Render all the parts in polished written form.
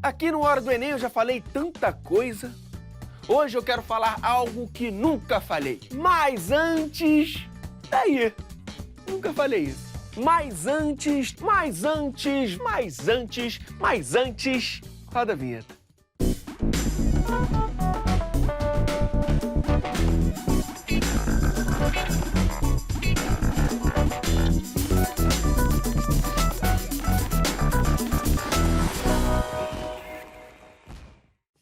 Aqui no Hora do Enem eu já falei tanta coisa. Hoje eu quero falar algo que nunca falei. Mas antes... Daí, nunca falei isso. Mas antes... Roda a vinheta.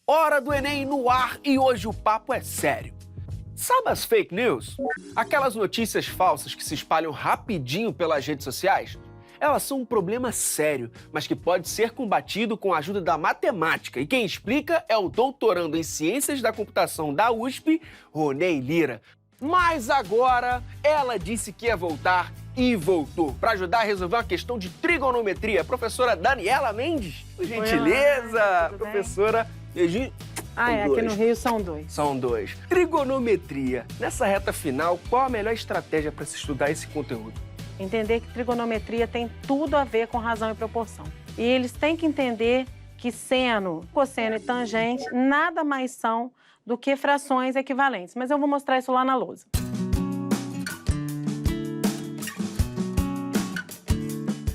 Hora do Enem no ar e hoje o papo é sério. Sabe as fake news? Aquelas notícias falsas que se espalham rapidinho pelas redes sociais? Elas são um problema sério, mas que pode ser combatido com a ajuda da matemática. E quem explica é o doutorando em Ciências da Computação da USP, Ronei Lira. Mas agora ela disse que ia voltar e voltou para ajudar a resolver uma questão de trigonometria. A professora Daniela Mendes, por gentileza, tudo professora. Beijinho. Aqui no Rio são dois. São dois. Trigonometria. Nessa reta final, qual a melhor estratégia para se estudar esse conteúdo? Entender que trigonometria tem tudo a ver com razão e proporção. E eles têm que entender que seno, cosseno e tangente nada mais são do que frações equivalentes. Mas eu vou mostrar isso lá na lousa.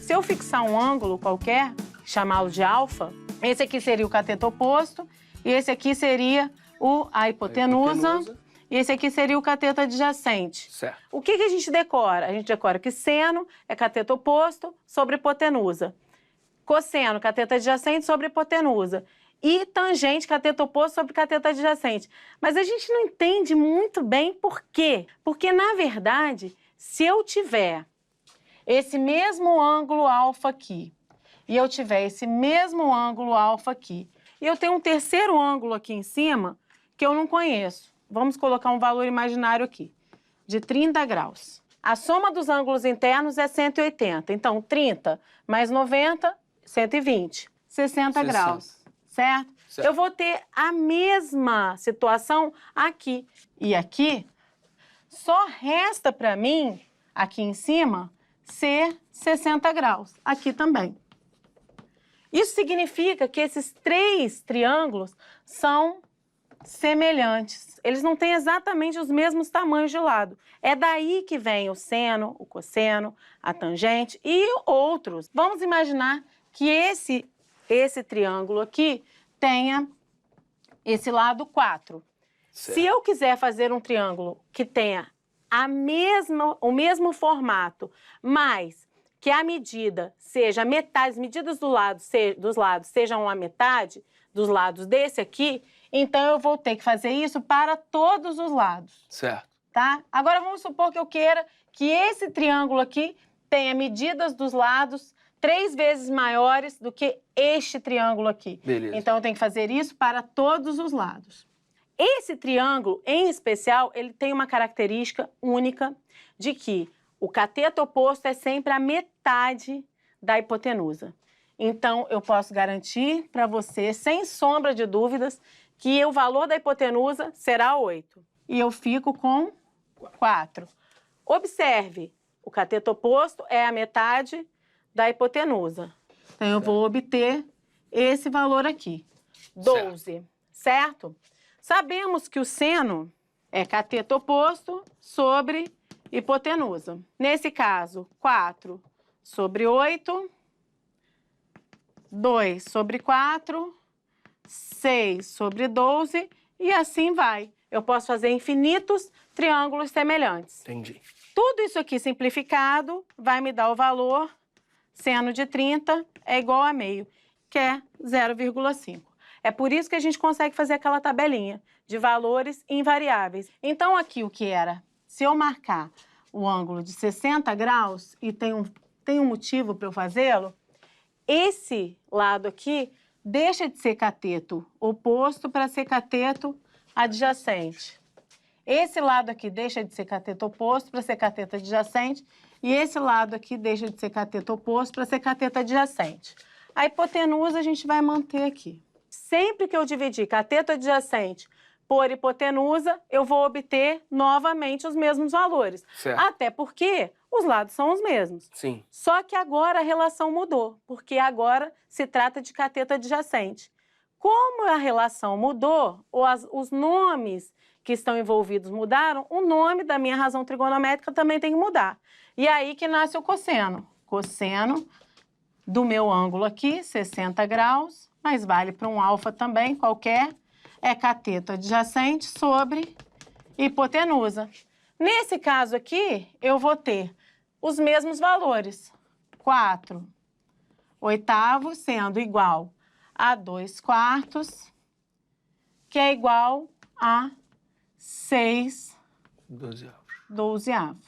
Se eu fixar um ângulo qualquer, chamá-lo de alfa, esse aqui seria o cateto oposto e esse aqui seria a hipotenusa. E esse aqui seria o cateto adjacente. Certo. O que a gente decora? A gente decora que seno é cateto oposto sobre hipotenusa. Cosseno, cateto adjacente sobre hipotenusa. E tangente, cateto oposto sobre cateto adjacente. Mas a gente não entende muito bem por quê. Porque, na verdade, se eu tiver esse mesmo ângulo alfa aqui, e eu tiver esse mesmo ângulo alfa aqui, e eu tenho um terceiro ângulo aqui em cima que eu não conheço. Vamos colocar um valor imaginário aqui, de 30 graus. A soma dos ângulos internos é 180. Então, 30 mais 90, 120. 60 graus, certo? Eu vou ter a mesma situação aqui. E aqui, só resta para mim, aqui em cima, ser 60 graus. Aqui também. Isso significa que esses três triângulos são semelhantes. Eles não têm exatamente os mesmos tamanhos de lado. É daí que vem o seno, o cosseno, a tangente e outros. Vamos imaginar que esse triângulo aqui tenha esse lado 4. Certo. Se eu quiser fazer um triângulo que tenha o mesmo formato, mas que a medida seja metade, as medidas dos lados sejam a metade dos lados desse aqui, então eu vou ter que fazer isso para todos os lados. Certo. Tá? Agora vamos supor que eu queira que esse triângulo aqui tenha medidas dos lados 3 vezes maiores do que este triângulo aqui. Beleza. Então eu tenho que fazer isso para todos os lados. Esse triângulo, em especial, ele tem uma característica única de que o cateto oposto é sempre a metade da hipotenusa. Então, eu posso garantir para você, sem sombra de dúvidas, que o valor da hipotenusa será 8. E eu fico com 4. Observe, o cateto oposto é a metade da hipotenusa. Então, eu vou obter esse valor aqui, 12, certo? Sabemos que o seno é cateto oposto sobre hipotenusa. Nesse caso, 4 sobre 8, 2 sobre 4, 6 sobre 12 e assim vai. Eu posso fazer infinitos triângulos semelhantes. Entendi. Tudo isso aqui simplificado vai me dar o valor seno de 30 é igual a meio, que é 0,5. É por isso que a gente consegue fazer aquela tabelinha de valores invariáveis. Então, aqui o que era? Se eu marcar o ângulo de 60 graus, e tem um motivo para eu fazê-lo, esse lado aqui deixa de ser cateto oposto para ser cateto adjacente. Esse lado aqui deixa de ser cateto oposto para ser cateto adjacente, e esse lado aqui deixa de ser cateto oposto para ser cateto adjacente. A hipotenusa a gente vai manter aqui. Sempre que eu dividir cateto adjacente por hipotenusa, eu vou obter novamente os mesmos valores. Certo. Até porque os lados são os mesmos. Sim. Só que agora a relação mudou, porque agora se trata de cateto adjacente. Como a relação mudou, ou os nomes que estão envolvidos mudaram, o nome da minha razão trigonométrica também tem que mudar. E aí que nasce o cosseno. Cosseno do meu ângulo aqui, 60 graus, mas vale para um alfa também, qualquer, é cateto adjacente sobre hipotenusa. Nesse caso aqui, eu vou ter os mesmos valores. 4/8 sendo igual a 2/4, que é igual a 6/12.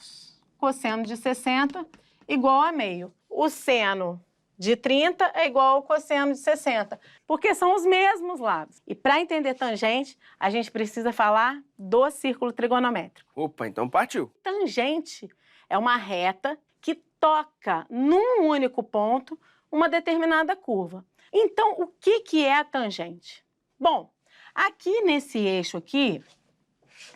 Cosseno de 60 igual a meio. O seno de 30 é igual ao cosseno de 60, porque são os mesmos lados. E para entender tangente, a gente precisa falar do círculo trigonométrico. Opa, então partiu. Tangente é uma reta que toca num único ponto uma determinada curva. Então, o que é a tangente? Bom, aqui nesse eixo aqui,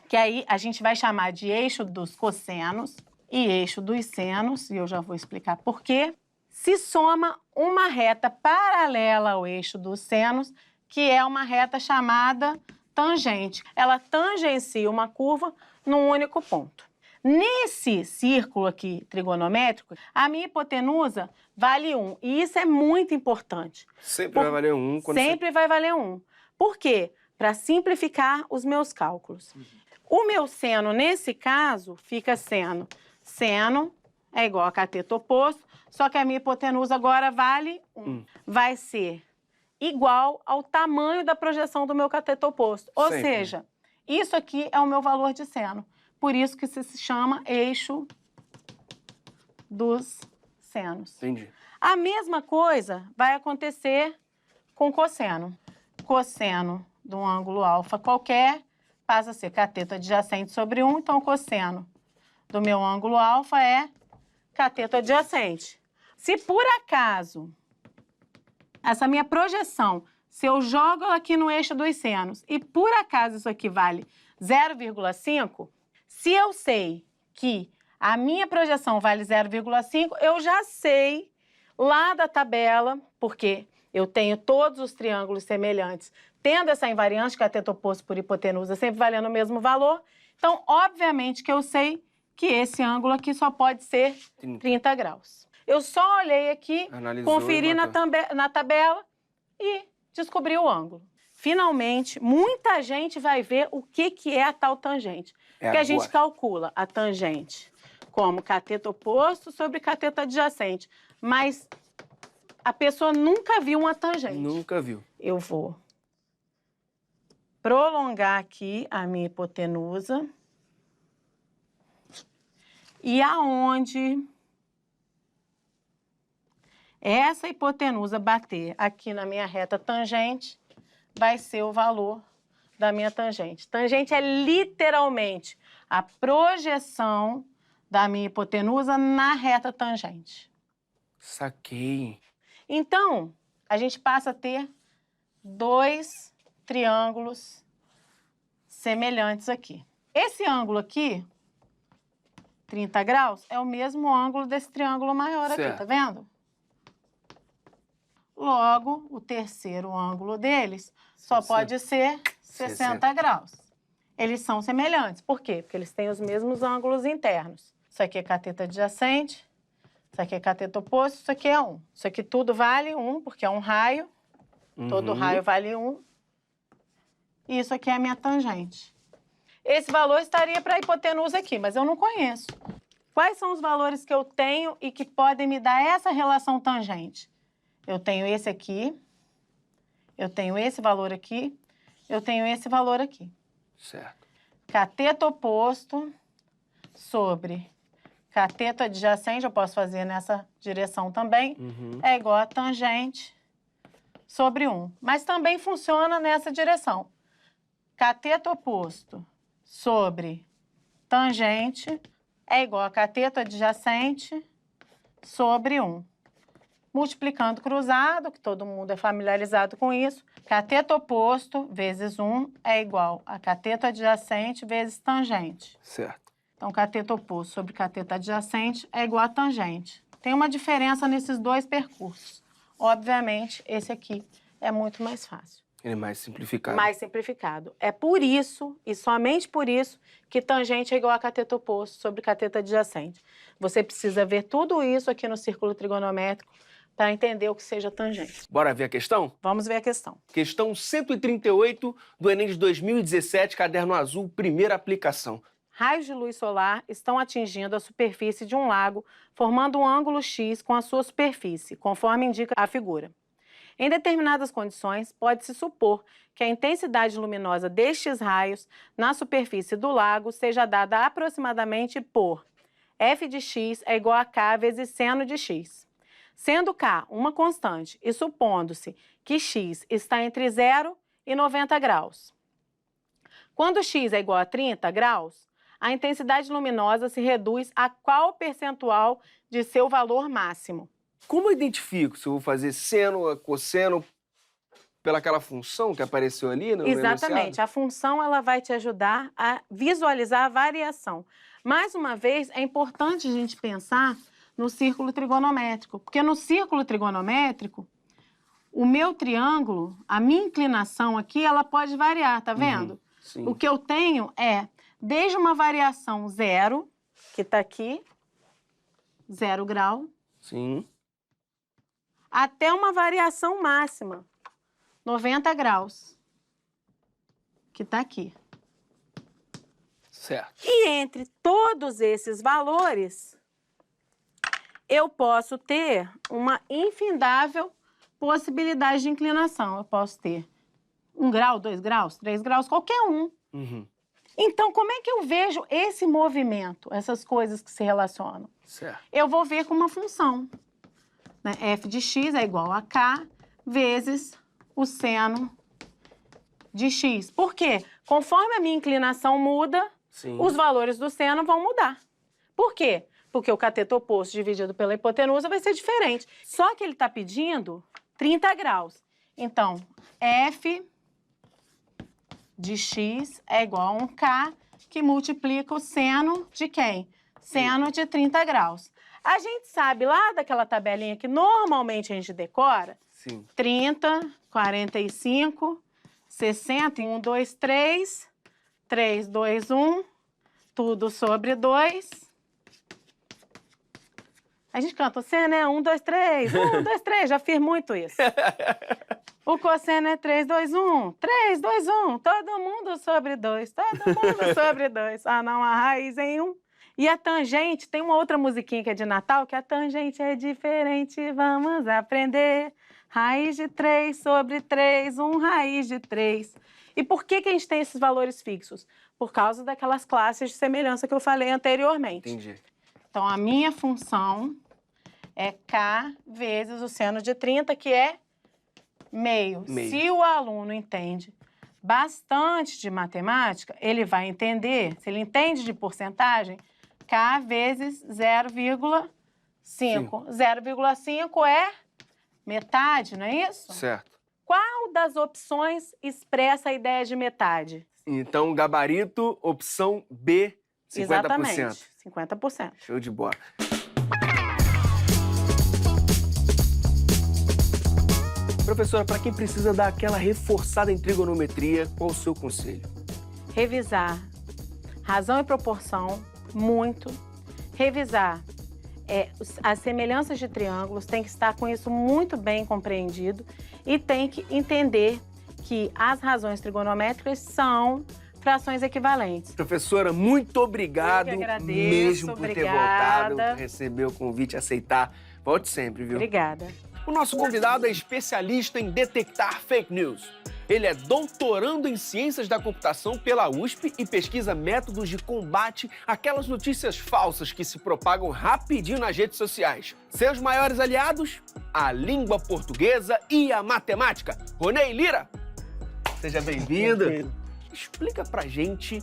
que aí a gente vai chamar de eixo dos cossenos e eixo dos senos, e eu já vou explicar por quê, se soma uma reta paralela ao eixo dos senos, que é uma reta chamada tangente. Ela tangencia uma curva num único ponto. Nesse círculo aqui trigonométrico, a minha hipotenusa vale 1. E isso é muito importante. Sempre vai valer 1. Sempre vai valer 1. Por quê? Para simplificar os meus cálculos. O meu seno, nesse caso, fica seno. Seno é igual a cateto oposto, só que a minha hipotenusa agora vale 1. Vai ser igual ao tamanho da projeção do meu cateto oposto. Ou seja, isso aqui é o meu valor de seno. Por isso que se chama eixo dos senos. Entendi. A mesma coisa vai acontecer com cosseno. Cosseno de um ângulo alfa qualquer passa a ser cateto adjacente sobre 1, então o cosseno do meu ângulo alfa é cateto adjacente. Se por acaso essa minha projeção, se eu jogo ela aqui no eixo dos senos e por acaso isso aqui vale 0,5, se eu sei que a minha projeção vale 0,5, eu já sei lá da tabela, porque eu tenho todos os triângulos semelhantes, tendo essa invariância, cateto oposto por hipotenusa, sempre valendo o mesmo valor. Então, obviamente que eu sei que esse ângulo aqui só pode ser 30 graus. Eu só olhei aqui, conferi na tabela e descobri o ângulo. Finalmente, muita gente vai ver o que é a tal tangente. Porque a gente calcula a tangente como cateto oposto sobre cateto adjacente. Mas a pessoa nunca viu uma tangente. Nunca viu. Eu vou prolongar aqui a minha hipotenusa. E aonde essa hipotenusa bater aqui na minha reta tangente, vai ser o valor da minha tangente. Tangente é literalmente a projeção da minha hipotenusa na reta tangente. Saquei. Então, a gente passa a ter dois triângulos semelhantes aqui. Esse ângulo aqui, 30 graus, é o mesmo ângulo desse triângulo maior aqui, tá vendo? Logo, o terceiro ângulo deles só pode ser 60 graus. Eles são semelhantes. Por quê? Porque eles têm os mesmos ângulos internos. Isso aqui é cateto adjacente, isso aqui é cateto oposto, isso aqui é 1. Isso aqui tudo vale 1, porque é um raio. Todo raio vale 1. E isso aqui é a minha tangente. Esse valor estaria para a hipotenusa aqui, mas eu não conheço. Quais são os valores que eu tenho e que podem me dar essa relação tangente? Eu tenho esse aqui, eu tenho esse valor aqui, eu tenho esse valor aqui. Certo. Cateto oposto sobre cateto adjacente, eu posso fazer nessa direção também, é igual a tangente sobre 1. Mas também funciona nessa direção. Cateto oposto sobre tangente é igual a cateto adjacente sobre 1. Multiplicando cruzado, que todo mundo é familiarizado com isso, cateto oposto vezes 1 é igual a cateto adjacente vezes tangente. Certo. Então, cateto oposto sobre cateto adjacente é igual a tangente. Tem uma diferença nesses dois percursos. Obviamente, esse aqui é muito mais fácil. Ele é mais simplificado. Mais simplificado. É por isso, e somente por isso, que tangente é igual a cateto oposto sobre cateto adjacente. Você precisa ver tudo isso aqui no círculo trigonométrico para entender o que seja tangente. Bora ver a questão? Vamos ver a questão. Questão 138 do Enem de 2017, caderno azul, primeira aplicação. Raios de luz solar estão atingindo a superfície de um lago, formando um ângulo X com a sua superfície, conforme indica a figura. Em determinadas condições, pode-se supor que a intensidade luminosa destes raios na superfície do lago seja dada aproximadamente por f de x é igual a k vezes seno de x. Sendo k uma constante e supondo-se que x está entre 0 e 90 graus. Quando x é igual a 30 graus, a intensidade luminosa se reduz a qual percentual de seu valor máximo? Como eu identifico se eu vou fazer seno, cosseno, pelaquela função que apareceu ali no Exatamente. enunciado? A função ela vai te ajudar a visualizar a variação. Mais uma vez, é importante a gente pensar no círculo trigonométrico, porque no círculo trigonométrico, o meu triângulo, a minha inclinação aqui, ela pode variar, tá vendo? Sim. O que eu tenho é, desde uma variação 0, que está aqui, 0 grau, Sim. até uma variação máxima, 90 graus, que está aqui. Certo. E entre todos esses valores, eu posso ter uma infindável possibilidade de inclinação. Eu posso ter 1 grau, 2 graus, 3 graus, qualquer um. Uhum. Então, como é que eu vejo esse movimento, essas coisas que se relacionam? Certo. Eu vou ver com uma função. Né? F de x é igual a k vezes o seno de x. Por quê? Conforme a minha inclinação muda, Sim. os valores do seno vão mudar. Por quê? Porque o cateto oposto dividido pela hipotenusa vai ser diferente. Só que ele está pedindo 30 graus. Então, F de x é igual a um k que multiplica o seno de quem? Seno de 30 graus. A gente sabe lá daquela tabelinha que normalmente a gente decora, Sim. 30, 45, 60 em 1, 2, 3, 3, 2, 1, tudo sobre 2. A gente canta o seno é 1, 2, 3, 1, 2, 3, já fiz muito isso. O cosseno é 3, 2, 1, 3, 2, 1, todo mundo sobre 2, todo mundo sobre 2. Ah, não, a raiz em 1. E a tangente, tem uma outra musiquinha que é de Natal, que a tangente é diferente, vamos aprender. Raiz de 3 sobre 3, 1 raiz de 3. E por que a gente tem esses valores fixos? Por causa daquelas classes de semelhança que eu falei anteriormente. Entendi. Então, a minha função é k vezes o seno de 30, que é meio. Se o aluno entende bastante de matemática, ele vai entender, se ele entende de porcentagem, k vezes 0,5. 0,5 é metade, não é isso? Certo. Qual das opções expressa a ideia de metade? Então, gabarito, opção B, 50%. Exatamente, 50%. Show de bola. Professora, para quem precisa dar aquela reforçada em trigonometria, qual o seu conselho? Revisar razão e proporção, muito. Revisar as semelhanças de triângulos, tem que estar com isso muito bem compreendido e tem que entender que as razões trigonométricas são frações equivalentes. Professora, muito obrigado Eu que agradeço, mesmo por ter voltado, obrigada. por receber o convite, aceitar. Volte sempre, viu? Obrigada. O nosso convidado é especialista em detectar fake news. Ele é doutorando em Ciências da Computação pela USP e pesquisa métodos de combate àquelas notícias falsas que se propagam rapidinho nas redes sociais. Seus maiores aliados? A língua portuguesa e a matemática. Ronei Lira, seja bem-vindo. Explica pra gente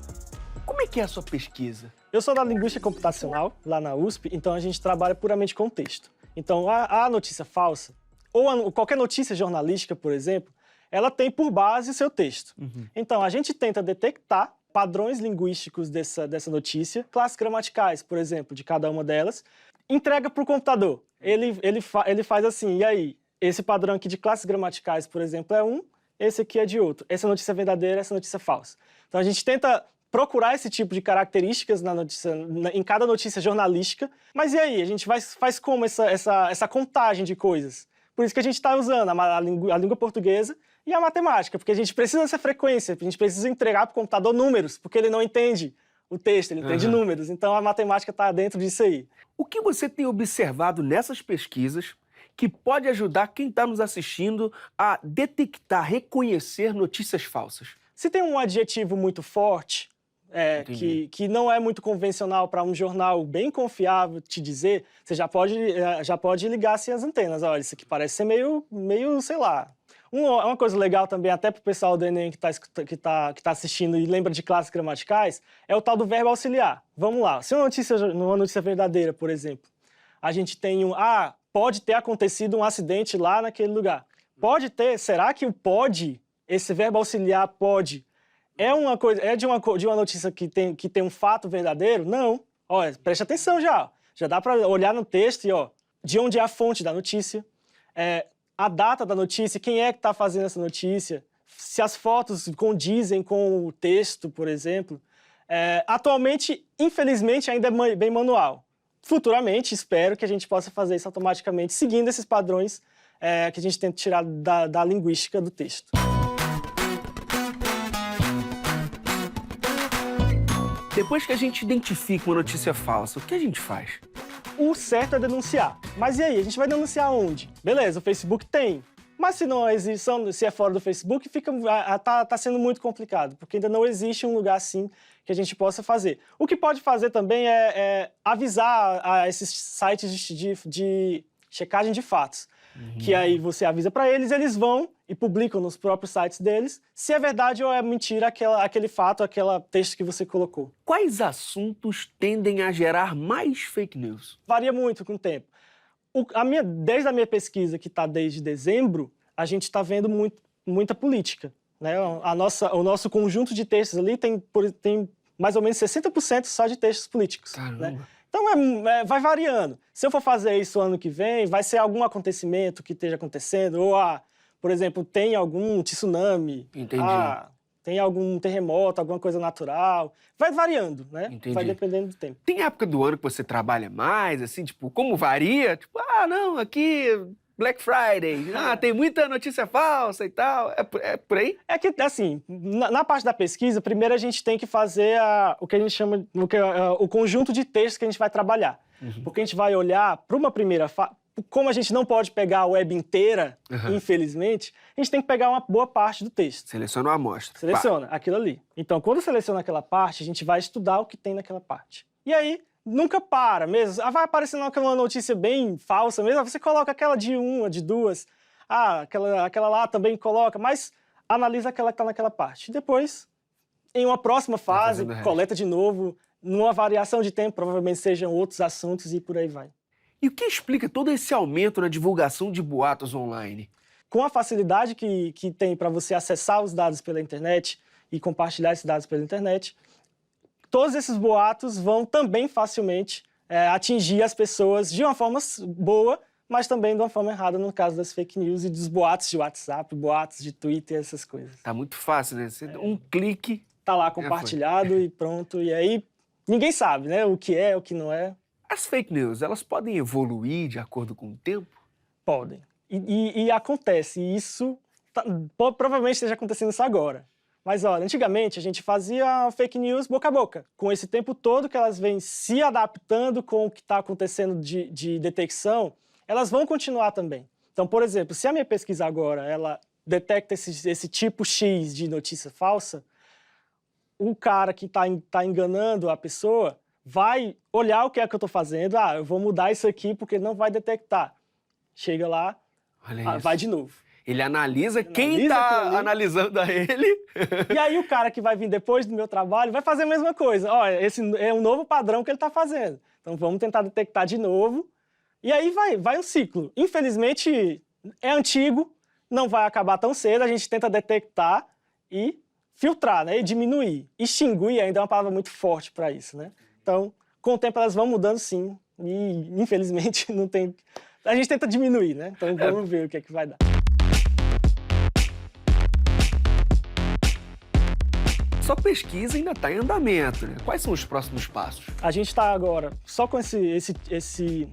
como é que é a sua pesquisa. Eu sou da linguística computacional, lá na USP, então a gente trabalha puramente com texto. Então, a notícia falsa, ou qualquer notícia jornalística, por exemplo, ela tem por base o seu texto. Então, a gente tenta detectar padrões linguísticos dessa notícia, classes gramaticais, por exemplo, de cada uma delas, entrega para o computador. Ele faz assim, e aí? Esse padrão aqui de classes gramaticais, por exemplo, é 1, esse aqui é de outro. Essa notícia é verdadeira, essa notícia é falsa. Então a gente tenta procurar esse tipo de características na notícia, em cada notícia jornalística. Mas e aí? A gente faz como essa contagem de coisas? Por isso que a gente está usando a língua portuguesa e a matemática, porque a gente precisa dessa frequência, a gente precisa entregar para o computador números, porque ele não entende o texto, ele entende números. Então a matemática está dentro disso aí. O que você tem observado nessas pesquisas que pode ajudar quem está nos assistindo a detectar, reconhecer notícias falsas? Se tem um adjetivo muito forte, que não é muito convencional para um jornal bem confiável te dizer, você já pode ligar assim as antenas. Olha, isso aqui parece ser meio sei lá. Uma coisa legal também, até para o pessoal do Enem que tá assistindo e lembra de classes gramaticais, é o tal do verbo auxiliar. Vamos lá. Se uma notícia verdadeira, por exemplo, a gente tem pode ter acontecido um acidente lá naquele lugar. Pode ter. Será que o pode, esse verbo auxiliar pode, de uma notícia que tem um fato verdadeiro? Não. Olha, preste atenção já. Já dá para olhar no texto e, de onde é a fonte da notícia, a data da notícia, quem é que está fazendo essa notícia, se as fotos condizem com o texto, por exemplo. Atualmente, infelizmente, ainda é bem manual. Futuramente, espero que a gente possa fazer isso automaticamente, seguindo esses padrões que a gente tenta tirar da linguística do texto. Depois que a gente identifica uma notícia falsa, o que a gente faz? O certo é denunciar. Mas e aí? A gente vai denunciar onde? Beleza, o Facebook tem. Mas se não existe, se é fora do Facebook, tá sendo muito complicado, porque ainda não existe um lugar assim que a gente possa fazer. O que pode fazer também é avisar a esses sites de checagem de fatos. Que aí você avisa para eles vão e publicam nos próprios sites deles se é verdade ou é mentira aquele fato, aquele texto que você colocou. Quais assuntos tendem a gerar mais fake news? Varia muito com o tempo. Desde a minha pesquisa, que está desde dezembro, a gente está vendo muita política. Né? O nosso conjunto de textos ali tem mais ou menos 60% só de textos políticos. Caramba. Né? Então, vai variando. Se eu for fazer isso ano que vem, vai ser algum acontecimento que esteja acontecendo, ou, por exemplo, tem algum tsunami, Entendi. Tem algum terremoto, alguma coisa natural. Vai variando, né? Entendi. Vai dependendo do tempo. Tem época do ano que você trabalha mais, assim, tipo, como varia? Tipo, não, aqui Black Friday, tem muita notícia falsa e tal. É por aí? É que, assim, na parte da pesquisa, primeiro a gente tem que fazer o que a gente chama, o conjunto de textos que a gente vai trabalhar. Porque a gente vai olhar para uma primeira fase. Como a gente não pode pegar a web inteira, infelizmente, a gente tem que pegar uma boa parte do texto. Seleciona uma amostra. Seleciona aquilo ali. Então, quando seleciona aquela parte, a gente vai estudar o que tem naquela parte. E aí, nunca para mesmo. Vai aparecendo aquela notícia bem falsa mesmo, você coloca aquela de uma, de duas, aquela lá também coloca, mas analisa aquela que está naquela parte. Depois, em uma próxima fase, coleta de novo, numa variação de tempo, provavelmente sejam outros assuntos e por aí vai. E o que explica todo esse aumento na divulgação de boatos online? Com a facilidade que tem para você acessar os dados pela internet e compartilhar esses dados pela internet, todos esses boatos vão também facilmente atingir as pessoas de uma forma boa, mas também de uma forma errada no caso das fake news e dos boatos de WhatsApp, boatos de Twitter, essas coisas. Tá muito fácil, né? Um clique... Tá lá compartilhado e pronto. E aí ninguém sabe, né? O que é, o que não é. As fake news, elas podem evoluir de acordo com o tempo? Podem. E acontece. E isso provavelmente esteja acontecendo isso agora. Mas, olha, antigamente a gente fazia fake news boca a boca. Com esse tempo todo que elas vêm se adaptando com o que está acontecendo de detecção, elas vão continuar também. Então, por exemplo, se a minha pesquisa agora ela detecta esse tipo X de notícia falsa, o cara que está enganando a pessoa vai olhar o que é que eu estou fazendo. Eu vou mudar isso aqui porque não vai detectar. Chega lá, vai de novo. Ele analisa quem está analisando a ele. E aí o cara que vai vir depois do meu trabalho vai fazer a mesma coisa. Olha, esse é um novo padrão que ele está fazendo. Então vamos tentar detectar de novo. E aí vai um ciclo. Infelizmente é antigo, não vai acabar tão cedo. A gente tenta detectar e filtrar, né? E diminuir. Extinguir ainda é uma palavra muito forte para isso, né? Então, com o tempo elas vão mudando sim. E infelizmente não tem... A gente tenta diminuir, né? Então vamos ver o que é que vai dar. Sua pesquisa ainda está em andamento, né? Quais são os próximos passos? A gente está agora só com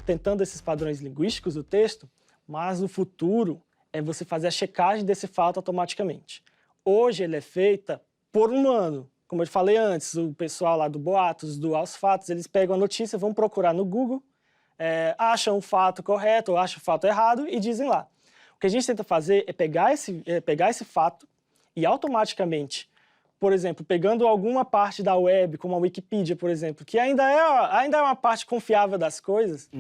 tentando esses padrões linguísticos do texto, mas no futuro é você fazer a checagem desse fato automaticamente. Hoje ele é feita por humano. Como eu falei antes, o pessoal lá do Boatos, do Aos Fatos, eles pegam a notícia, vão procurar no Google, acham o fato correto ou acham o fato errado e dizem lá. O que a gente tenta fazer é pegar esse fato e automaticamente, por exemplo, pegando alguma parte da web, como a Wikipedia, por exemplo, que ainda é uma parte confiável das coisas,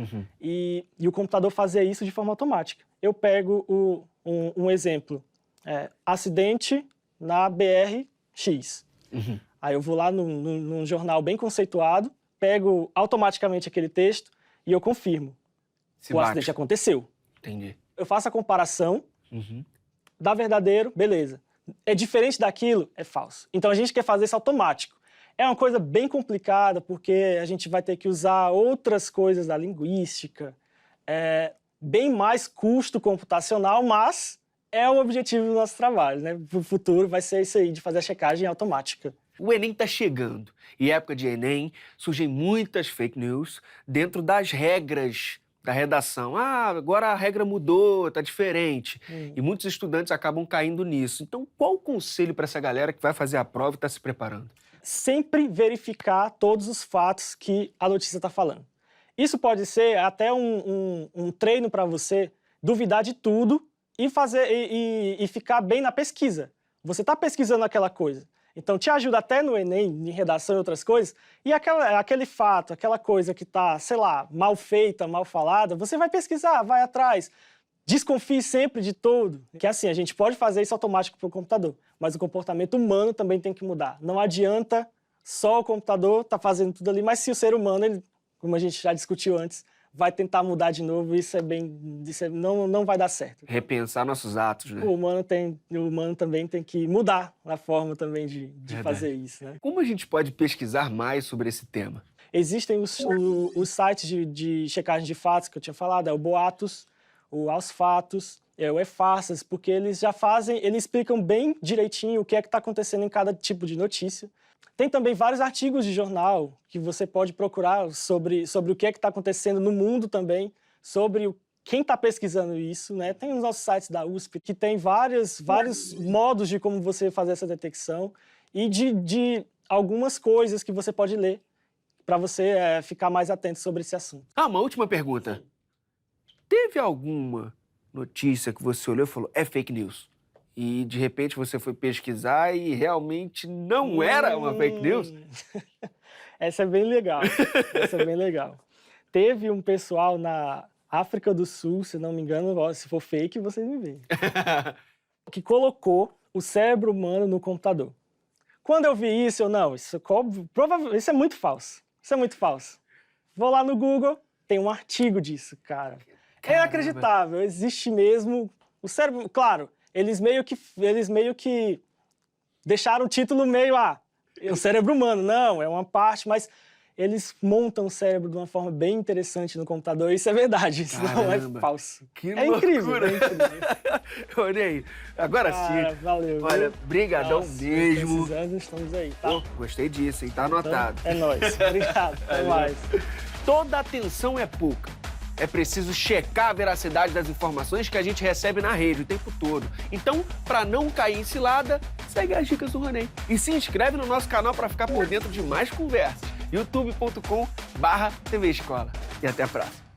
e o computador fazer isso de forma automática. Eu pego um exemplo, acidente na BR-X. Aí eu vou lá num jornal bem conceituado, pego automaticamente aquele texto e eu confirmo. O acidente aconteceu. Entendi. Eu faço a comparação, dá verdadeiro, beleza. É diferente daquilo, é falso. Então a gente quer fazer isso automático. É uma coisa bem complicada, porque a gente vai ter que usar outras coisas da linguística, bem mais custo computacional, mas é o objetivo do nosso trabalho, né? Para o futuro vai ser isso aí, de fazer a checagem automática. O Enem está chegando. E época de Enem, surgem muitas fake news dentro das regras da redação. Agora a regra mudou, está diferente. E muitos estudantes acabam caindo nisso. Então, qual o conselho para essa galera que vai fazer a prova e está se preparando? Sempre verificar todos os fatos que a notícia está falando. Isso pode ser até um treino para você duvidar de tudo e ficar bem na pesquisa. Você está pesquisando aquela coisa. Então, te ajuda até no Enem, em redação e outras coisas, e aquele fato, aquela coisa que está, sei lá, mal feita, mal falada, você vai pesquisar, vai atrás. Desconfie sempre de tudo. Que assim, a gente pode fazer isso automático para o computador, mas o comportamento humano também tem que mudar. Não adianta só o computador estar fazendo tudo ali, mas se o ser humano, ele, como a gente já discutiu antes, vai tentar mudar de novo, não vai dar certo. Repensar nossos atos, né? O humano também tem que mudar a forma também de fazer isso, né? Como a gente pode pesquisar mais sobre esse tema? Existem os sites de checagem de fatos que eu tinha falado, o Boatos, o Aos Fatos, o E-Farsas, porque eles explicam bem direitinho o que é que está acontecendo em cada tipo de notícia. Tem também vários artigos de jornal que você pode procurar sobre o que é que está acontecendo no mundo também, sobre quem está pesquisando isso, né? Tem os nossos sites da USP que tem vários modos de como você fazer essa detecção e de algumas coisas que você pode ler para você ficar mais atento sobre esse assunto. Uma última pergunta. Teve alguma notícia que você olhou e falou, é fake news? E, de repente, você foi pesquisar e realmente não era uma fake news? Essa é bem legal. Teve um pessoal na África do Sul, se não me engano, se for fake, vocês me veem, que colocou o cérebro humano no computador. Quando eu vi isso, isso é muito falso. Isso é muito falso. Vou lá no Google, tem um artigo disso, cara. É inacreditável, existe mesmo o cérebro... Claro, eles meio que deixaram o título meio, o cérebro humano. Não, é uma parte, mas eles montam o cérebro de uma forma bem interessante no computador. Isso é verdade, isso não é falso. Que loucura. Incrível, é incrível. Olha aí, agora sim. Valeu. Olha, brigadão mesmo. Precisando, estamos aí, tá? Pô, gostei disso, hein? Tá anotado. Então, é nóis. Obrigado. Até mais. Toda atenção é pouca. É preciso checar a veracidade das informações que a gente recebe na rede o tempo todo. Então, para não cair em cilada, segue as dicas do Ronei. E se inscreve no nosso canal para ficar por dentro de mais conversas. youtube.com/TV Escola. E até a próxima.